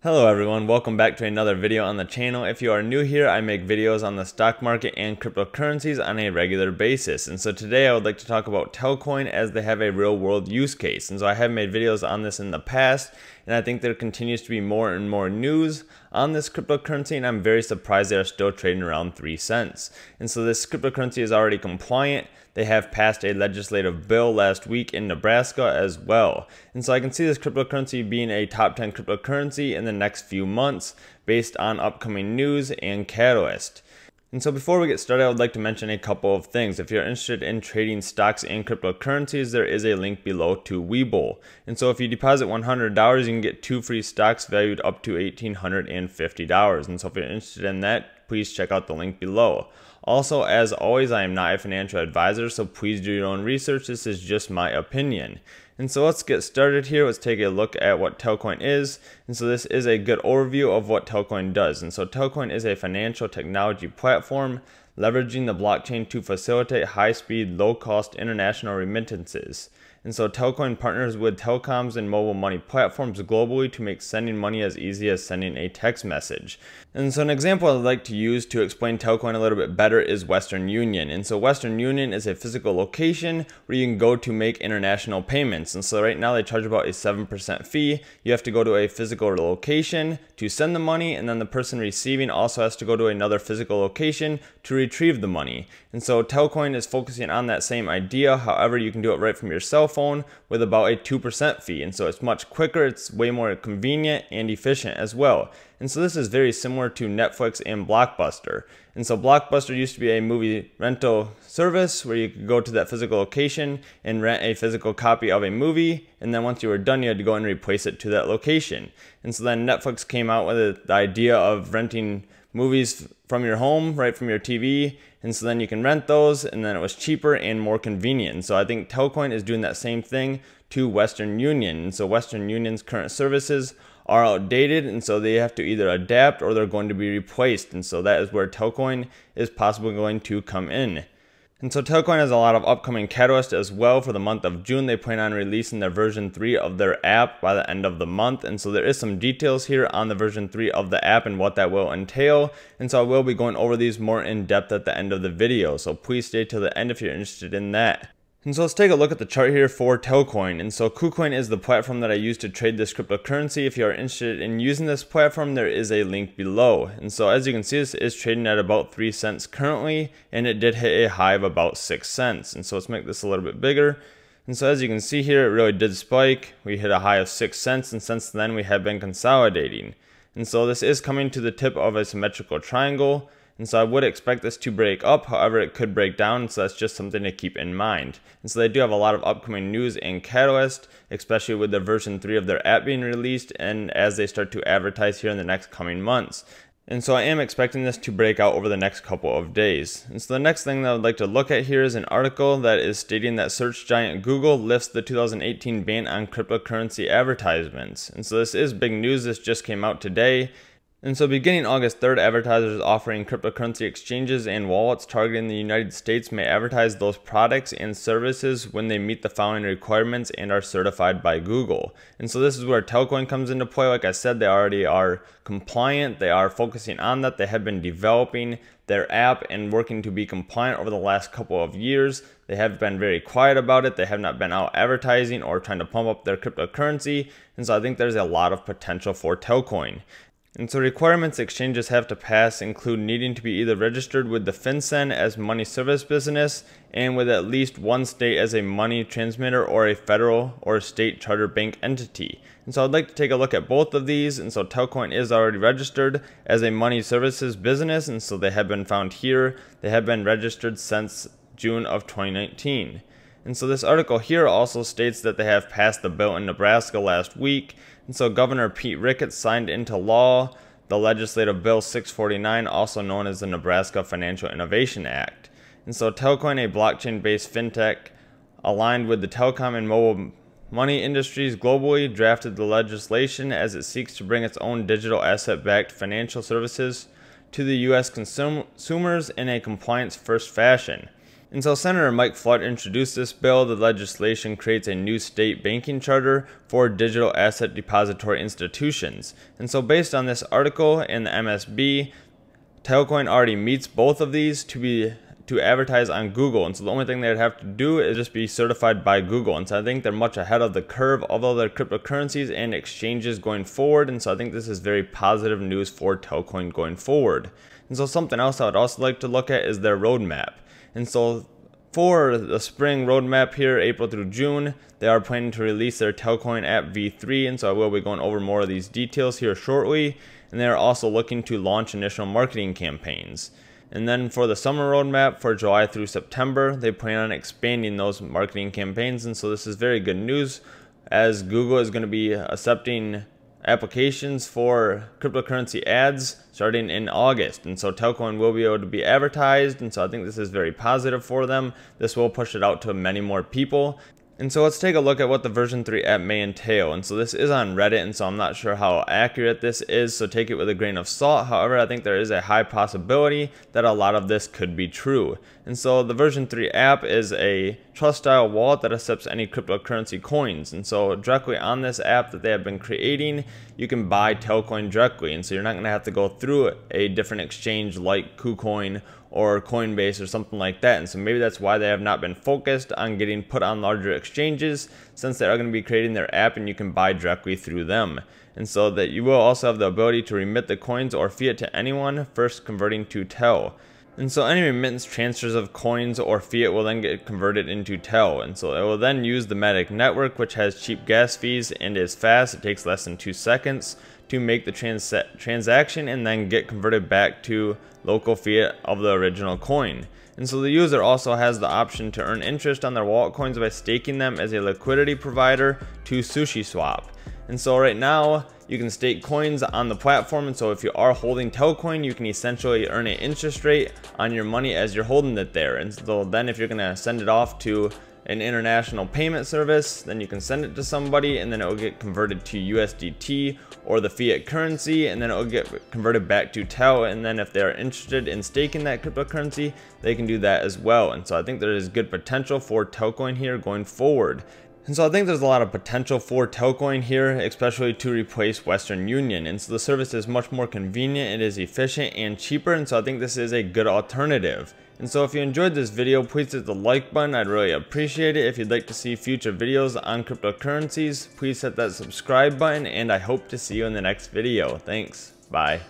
Hello everyone, welcome back to another video on the channel. If you are new here, I make videos on the stock market and cryptocurrencies on a regular basis. And so today I would like to talk about Telcoin as they have a real world use case. And so I have made videos on this in the past, and I think there continues to be more and more news on this cryptocurrency, and I'm very surprised they are still trading around 3 cents. And so this cryptocurrency is already compliant. They have passed a legislative bill last week in Nebraska as well. And so I can see this cryptocurrency being a top 10 cryptocurrency in the next few months based on upcoming news and catalyst. And so before we get started, I would like to mention a couple of things. If you're interested in trading stocks and cryptocurrencies, there is a link below to Webull. And so if you deposit $100, you can get 2 free stocks valued up to $1,850. And so if you're interested in that, please check out the link below. Also, as always, I am not a financial advisor, so please do your own research. This is just my opinion. And so let's get started here. Let's take a look at what Telcoin is. And so this is a good overview of what Telcoin does. And so Telcoin is a financial technology platform leveraging the blockchain to facilitate high-speed, low-cost international remittances. And so Telcoin partners with telecoms and mobile money platforms globally to make sending money as easy as sending a text message. And so an example I'd like to use to explain Telcoin a little bit better is Western Union. And so Western Union is a physical location where you can go to make international payments. And so right now they charge about a 7% fee. You have to go to a physical location to send the money, and then the person receiving also has to go to another physical location to retrieve the money. And so Telcoin is focusing on that same idea. However, you can do it right from your cell phone with about a 2% fee. And so it's much quicker, it's way more convenient and efficient as well. And so this is very similar to Netflix and Blockbuster. And so Blockbuster used to be a movie rental service where you could go to that physical location and rent a physical copy of a movie, and then once you were done, you had to go and replace it to that location. And so then Netflix came out with the idea of renting movies from your home, right from your TV, and so then you can rent those, and then it was cheaper and more convenient. And so I think Telcoin is doing that same thing to Western Union. And so Western Union's current services are outdated, and so they have to either adapt or they're going to be replaced. And so that is where Telcoin is possibly going to come in. And so Telcoin has a lot of upcoming catalysts as well. For the month of June, they plan on releasing their version 3 of their app by the end of the month. And so there is some details here on the version 3 of the app and what that will entail. And so I will be going over these more in depth at the end of the video. So please stay till the end if you're interested in that. And so let's take a look at the chart here for Telcoin. And so KuCoin is the platform that I use to trade this cryptocurrency. If you are interested in using this platform, there is a link below. And so as you can see, this is trading at about 3 cents currently, and it did hit a high of about 6 cents. And so let's make this a little bit bigger. And so as you can see here, it really did spike. We hit a high of 6 cents, and since then we have been consolidating. And so this is coming to the tip of a symmetrical triangle. And so I would expect this to break up, however it could break down, so that's just something to keep in mind. And so they do have a lot of upcoming news and catalyst, especially with the version 3 of their app being released and as they start to advertise here in the next coming months. And so I am expecting this to break out over the next couple of days. And so the next thing that I would like to look at here is an article that is stating that search giant Google lifts the 2018 ban on cryptocurrency advertisements. And so this is big news. This just came out today. And so beginning August 3rd, advertisers offering cryptocurrency exchanges and wallets targeting the United States may advertise those products and services when they meet the following requirements and are certified by Google. And so this is where Telcoin comes into play. Like I said, they already are compliant. They are focusing on that. They have been developing their app and working to be compliant over the last couple of years. They have been very quiet about it. They have not been out advertising or trying to pump up their cryptocurrency. And so I think there's a lot of potential for Telcoin. And so requirements exchanges have to pass include needing to be either registered with the FinCEN as money service business and with at least one state as a money transmitter or a federal or state charter bank entity. And so I'd like to take a look at both of these. And so Telcoin is already registered as a money services business, and so they have been found here. They have been registered since June of 2019. And so this article here also states that they have passed the bill in Nebraska last week. And so Governor Pete Ricketts signed into law the legislative bill 649, also known as the Nebraska Financial Innovation Act. And so Telcoin, a blockchain-based fintech aligned with the telecom and mobile money industries globally, drafted the legislation as it seeks to bring its own digital asset-backed financial services to the U.S. consumers in a compliance-first fashion. And so Senator Mike Flood introduced this bill. The legislation creates a new state banking charter for digital asset depository institutions. And so based on this article in the MSB, Telcoin already meets both of these to advertise on Google. And so the only thing they'd have to do is just be certified by Google. And so I think they're much ahead of the curve of other cryptocurrencies and exchanges going forward. And so I think this is very positive news for Telcoin going forward. And so something else I would also like to look at is their roadmap. And so for the spring roadmap here, April through June, they are planning to release their Telcoin app v3, and so I will be going over more of these details here shortly. And they are also looking to launch initial marketing campaigns. And then for the summer roadmap for July through September, they plan on expanding those marketing campaigns, and so this is very good news as Google is going to be accepting applications for cryptocurrency ads starting in August, and so Telcoin will be able to be advertised, and so I think this is very positive for them. This will push it out to many more people. And so let's take a look at what the version 3 app may entail. And so this is on Reddit, and so I'm not sure how accurate this is, so take it with a grain of salt. However, I think there is a high possibility that a lot of this could be true. And so the version 3 app is a trust style wallet that accepts any cryptocurrency coins. And so directly on this app that they have been creating, you can buy Telcoin directly. And so you're not going to have to go through a different exchange like KuCoin or Coinbase or something like that. And so maybe that's why they have not been focused on getting put on larger exchanges, since they are going to be creating their app and you can buy directly through them. And so that you will also have the ability to remit the coins or fiat to anyone, first converting to TEL. And so any remittance transfers of coins or fiat will then get converted into TEL. And so it will then use the Matic network, which has cheap gas fees and is fast. It takes less than 2 seconds to make the transaction and then get converted back to local fiat of the original coin. And so the user also has the option to earn interest on their wallet coins by staking them as a liquidity provider to SushiSwap. And so right now you can stake coins on the platform, and so if you are holding Telcoin, you can essentially earn an interest rate on your money as you're holding it there. And so then if you're going to send it off to an international payment service, then you can send it to somebody and then it will get converted to USDT or the fiat currency, and then it will get converted back to TEL. And then if they're interested in staking that cryptocurrency, they can do that as well. And so I think there is good potential for Telcoin here going forward. And so I think there's a lot of potential for Telcoin here, especially to replace Western Union. And so the service is much more convenient, it is efficient and cheaper, and so I think this is a good alternative. And so if you enjoyed this video, please hit the like button. I'd really appreciate it. If you'd like to see future videos on cryptocurrencies, please hit that subscribe button, and I hope to see you in the next video. Thanks. Bye.